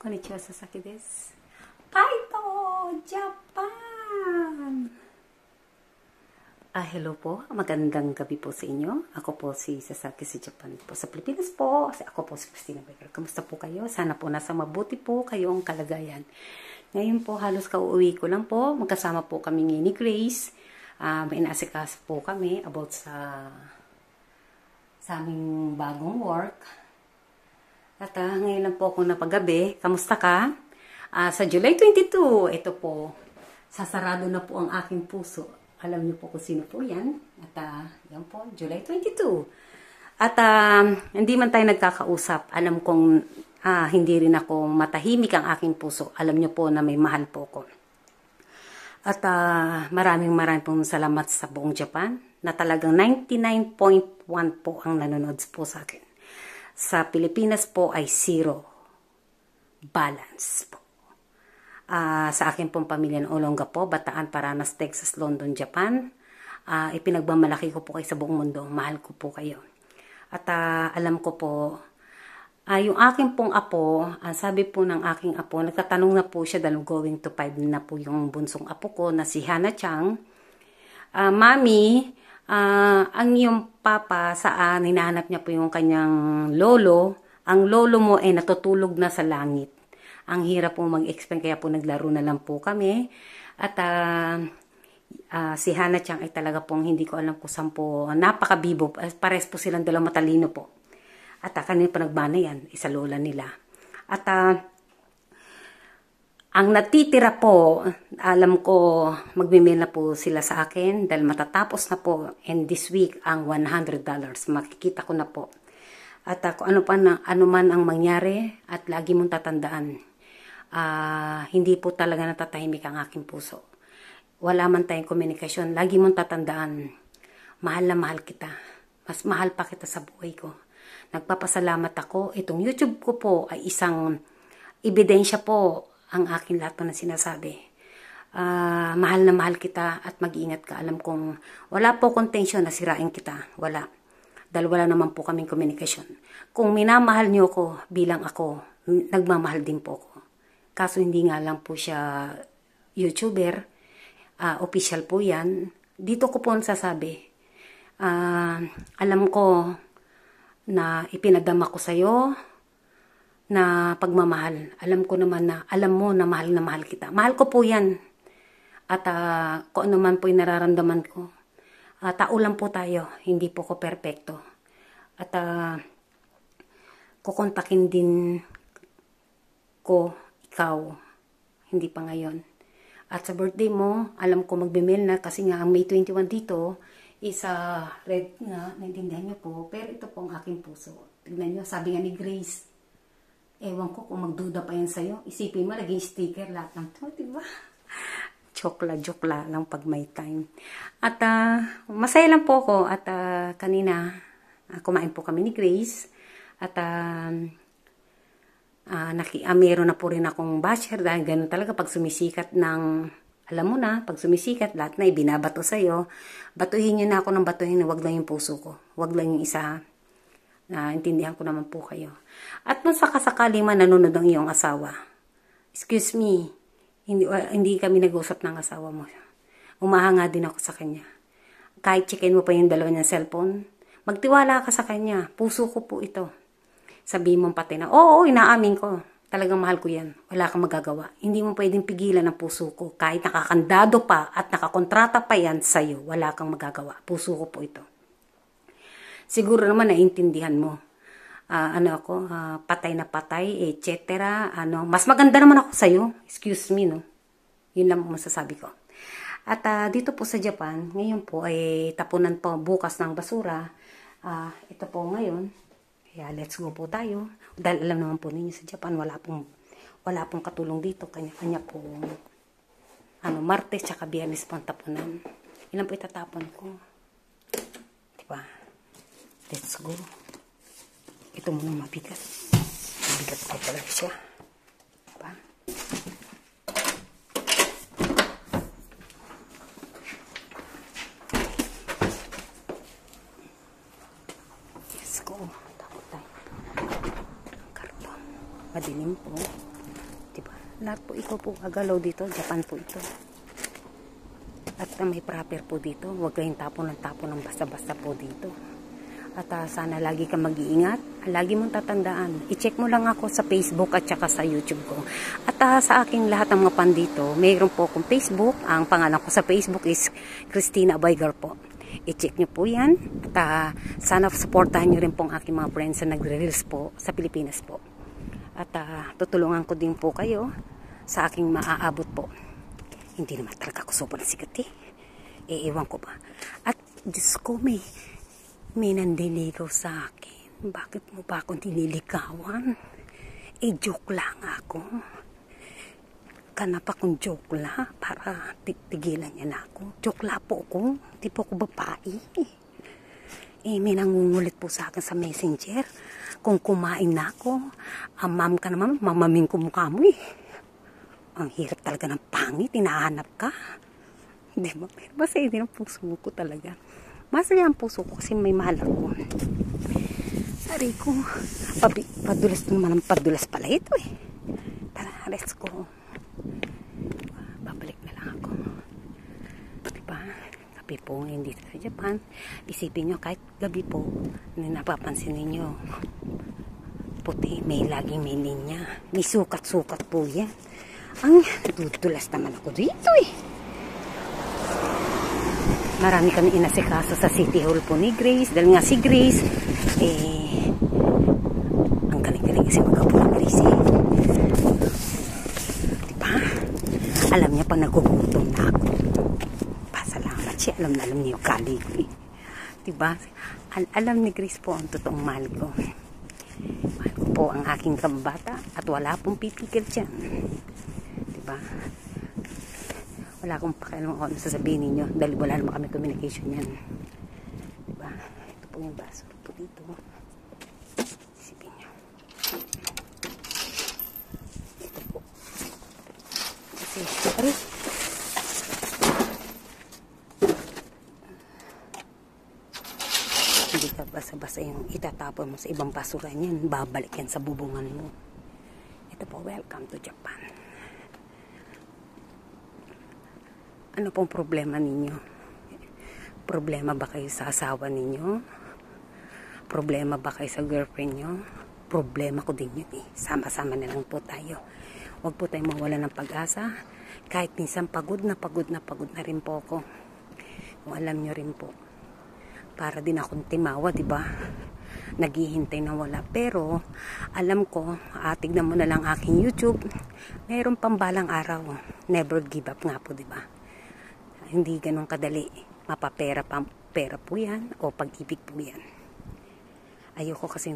Konnichiwa, Sasaki desu. Kaito, Japan! Hello po. Magandang gabi po sa inyo. Ako po si Sasaki sa Japan po. Sa Pilipinas po. Ako po si Christina Baker. Kamusta po kayo? Sana po nasa mabuti po kayong kalagayan. Ngayon po, halos kauwi ko lang po. Magkasama po kami ni Grace. May inaasikas po kami about sa aming bagong work. At ngayon lang po ako napagabi. Kamusta ka? Sa July 22, ito po, sasarado na po ang aking puso. Alam niyo po kung sino po yan. At yan po, July 22. At hindi man tayo nagkakausap, alam kong hindi rin ako matahimik ang aking puso. Alam niyo po na may mahal po ko. At maraming pong salamat sa buong Japan na talagang 99.1 po ang nanonood po sa akin. Sa Pilipinas po ay 0 balance po. Sa akin pong pamilya ng Olonga po, Bataan, Paranas, Texas, London, Japan. Ipinagmamalaki ko po kayo sa buong mundo. Mahal ko po kayo. At alam ko po, yung aking pong apo, sabi po ng aking apo, nagtatanong na po siya dahil going to 5 na po yung bunsong apo ko na si Hana Chang. Mami, ang iyong papa saan, hinahanap niya po yung kanyang lolo. Ang lolo mo ay natutulog na sa langit. Ang hirap po mag-explain, kaya po naglaro na lang po kami. At si Hana Chang ay talaga pong hindi ko alam kung saan po, napakabibo. Pares po silang dalawang matalino po. At kanina pa nagbana yan, isa lola nila. At ang natitira po, alam ko, magme-mail na po sila sa akin dahil matatapos na po and this week ang $100. Makikita ko na po. At kung ano man ang mangyari at lagi mong tatandaan, hindi po talaga natatahimik ang aking puso. Wala man tayong komunikasyon, lagi mong tatandaan, mahal na mahal kita. Mas mahal pa kita sa buhay ko. Nagpapasalamat ako. Itong YouTube ko po ay isang ebidensya po ang aking lahat na sinasabi. Mahal na mahal kita at mag-iingat ka. Alam kong wala po kong tensyon na sirain kita. Wala. Dahil wala naman po kaming komunikasyon. Kung minamahal niyo ko bilang ako, nagmamahal din po ako. Kaso hindi nga lang po siya YouTuber. Official po yan. Dito ko po nasasabi. Alam ko na ipinadama ko sa'yo na pagmamahal. Alam ko naman na, alam mo na mahal kita. Mahal ko po yan. At kung ano man po yung nararamdaman ko, tao lang po tayo. Hindi po ko perpekto. At kukontakin din ko ikaw. Hindi pa ngayon. At sa birthday mo, alam ko magbe-mail na kasi nga ang May 21 dito, isa red nga, naintindihan nyo po. Pero ito po ang aking puso. Tignan nyo, sabi nga ni Grace, ewan ko kung magduda pa yan sa'yo. Isipin mo, naging sticker lahat ng to, diba? Joke lang pag may time. At masaya lang po ako. At kanina, kumain po kami ni Grace. At meron na po rin akong basher. Dahil ganun talaga pag sumisikat ng, alam mo na, pag sumisikat, lahat na ibinabato sa'yo. Batuhin nyo na ako ng batuhin. Huwag lang yung puso ko. Huwag lang yung isa. Intindihan ko naman po kayo. At kung sakasakali man nanonood ang iyong asawa, excuse me, hindi kami nag-usap ng asawa mo. Umahanga din ako sa kanya. Kahit checkin mo pa yung dalawa niyang cellphone, magtiwala ka sa kanya. Puso ko po ito. Sabihin mo pati na, oo, inaamin ko. Talagang mahal ko yan. Wala kang magagawa. Hindi mo pwedeng pigilan ang puso ko. Kahit nakakandado pa at nakakontrata pa yan sa'yo, wala kang magagawa. Puso ko po ito. Siguro naman naiintindihan mo. Patay na patay, etc. Mas maganda naman ako sa'yo. Excuse me, no? Yun lang masasabi ko. At dito po sa Japan, ngayon po ay tapunan po bukas ng basura. Ito po ngayon. Kaya let's go po tayo. Dahil alam naman po ninyo sa Japan, wala pong katulong dito. Kanya-kanya po. Martes tsaka Biyernes po ang tapunan. Ilan po itatapon ko? Diba? Let's go. Ito muna mabigat. Mabigat ko talaga siya. Diba? Let's go. Takot tayo. Ang karton. Madilim po. Lahat po ito po agalaw dito. Japan po ito. At may proper po dito. Huwag kayong tapon ng basta-basta po dito. At sana lagi kang mag-iingat. Lagi mong tatandaan. I-check mo lang ako sa Facebook at saka sa YouTube ko. At sa aking lahat ng mga pan dito, mayroon po akong Facebook. Ang pangalan ko sa Facebook is Christina Abaygar po. I-check nyo po yan. At sana supportahan nyo rin po ang aking mga friends na nagre-reels po sa Pilipinas po. At tutulungan ko din po kayo sa aking maaabot po. Hindi naman talaga ako sobrang sikat ewan ko ba. At Diyos ko, may nandiligaw sa akin. Bakit mo ba akong nililigawan? Joke lang ako. Kanap akong joke la para tigilan niya na ako. Joke la po ako. Di po ako babae. May nangungulit po sa akin sa messenger. Kung kumain na ako, ma'am ka naman, mamaming ko mukha mo Ang hirap talaga ng pangit, tinahanap ka. Di ba? Pero masaya din ang puso ko talaga. Masaya ang puso ko kasi may mahal ako. Sari ko, padulas naman ang padulas pala ito Tara, let's go. Babalik na lang ako. Diba? Gabi po ngayon dito sa Japan. Isipin nyo kahit gabi po, napapansin ninyo, puti, may laging may linya. May sukat-sukat po yan. Ang dudulas naman ako dito Marami kami inasikaso sa City Hall po ni Grace. Dahil nga si Grace, ang galing-galing kasi mag-apo ni Grace Diba? Alam niya pa nagugutom na ako. Pasalamat siya. Alam niya yung kali ko Diba? Alam ni Grace po ang totoong mahal ko. Mahal ko po ang aking kambata at wala pong pipigil dyan. Diba? Wala akong pakialam kung ano sasabihin ninyo dahil wala naman kami communication yan. Diba? Ito po yung baso po dito. Isipin nyo. Ito po. Kasi, hindi ka basa-basa yung itatapon mo sa ibang basuran yan. Babalik yan sa bubungan mo. Ito po, welcome to Japan. Ano pong problema ninyo? Problema ba kayo sa asawa ninyo? Problema ba kayo sa girlfriend nyo? Problema ko din yun Sama-sama na lang po tayo. Huwag po tayong mawala ng pag-asa. Kahit minsan pagod na rin po ako. Kung alam nyo rin po. Para din akong timawa, diba? Naghihintay na wala. Pero, alam ko, tignan mo na lang aking YouTube. Mayroon pang balang araw. Never give up nga po, diba? Hindi ganun kadali. Mapapera pera po yan o pag-ibig po yan. Ayoko kasi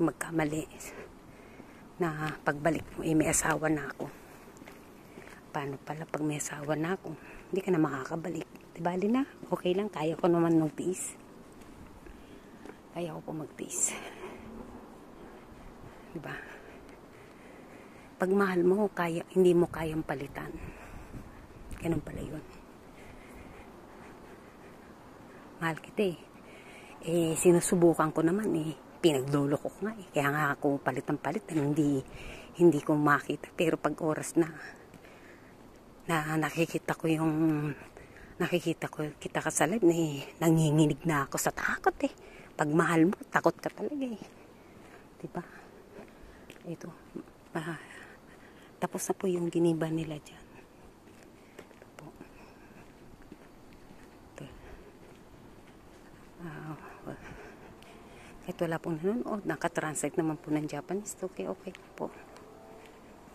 magkamali na pagbalik mo may asawa na ako. Paano pala pag may asawa na ako? Hindi ka na makakabalik. Diba, Lina? Okay lang. Kaya ko naman magtiis. Kaya ko po magtiis. Diba? Pag mahal mo, hindi mo kayang palitan. Ganun pala yun. Mahal kita sinusubukan ko naman pinaglolo ko nga kaya nga ako palitan hindi ko makita. Pero pag oras na nakikita ko kita ka sa live nanginginig na ako sa takot pag mahal mo takot ka talaga diba? Ito tapos na po yung giniba nila dyan. Kahit wala pong nanonood, nakatranslate naman po ng Japanese. Okay po.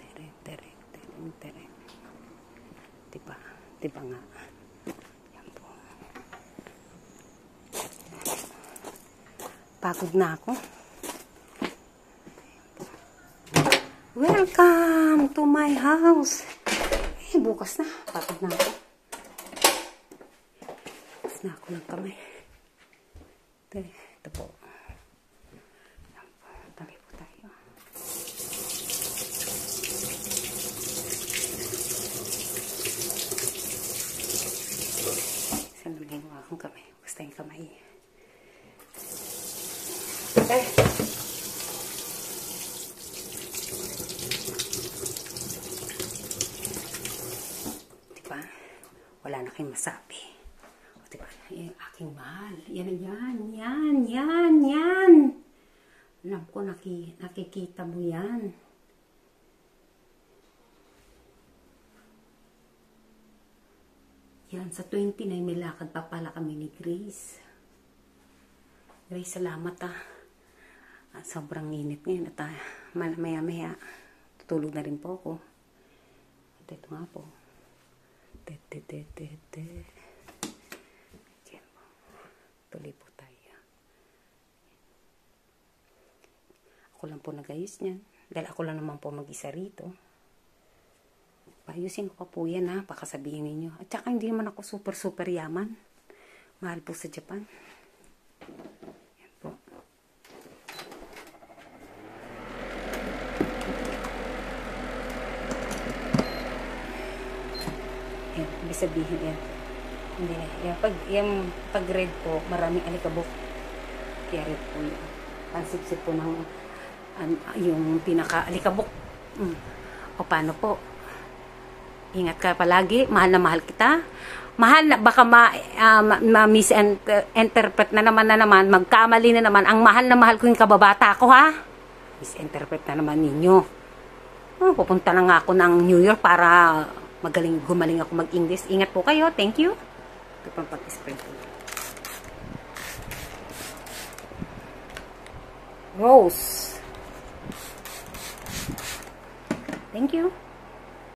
Tere. Diba nga? Yan po. Pagod na ako. Welcome to my house. Bukas na. Pagod na ako. Bukas na ako ng kamay. Ito po. Tabi po tayo. Saan naman yung akong kamay? Basta yung kamay. masabi. O, diba? Yung aking mahal. Yan. Alam ko, nakikita mo yan. Yan, sa 29 may lakad pa pala kami ni Grace. Grace, salamat sobrang init ngayon at maya tutulog na rin po ako. At ito nga po. Tuloy po tayo. Ako lang po nag-ayos niyan. Dahil ako lang naman po mag-isa rito. Ayusin ko pa po yan baka sabihin ninyo. At saka hindi naman ako super yaman. Mahal po sa Japan. Yan po. Yan, ibig sabihin yan. Hindi na. Pag red po, maraming alikabok. Kaya red po yun. Pansipsip po ng yung pinaka-alikabok. O paano po? Ingat ka palagi. Mahal na mahal kita. Mahal na, baka misinterpret na naman, magkamali na naman. Ang mahal na mahal ko yung kababata ko, ha? Misinterpret na naman ninyo. Pupunta na nga ako ng New York para gumaling ako mag-English. Ingat po kayo. Thank you. Ito pang pag-spread ko. Rose. Thank you.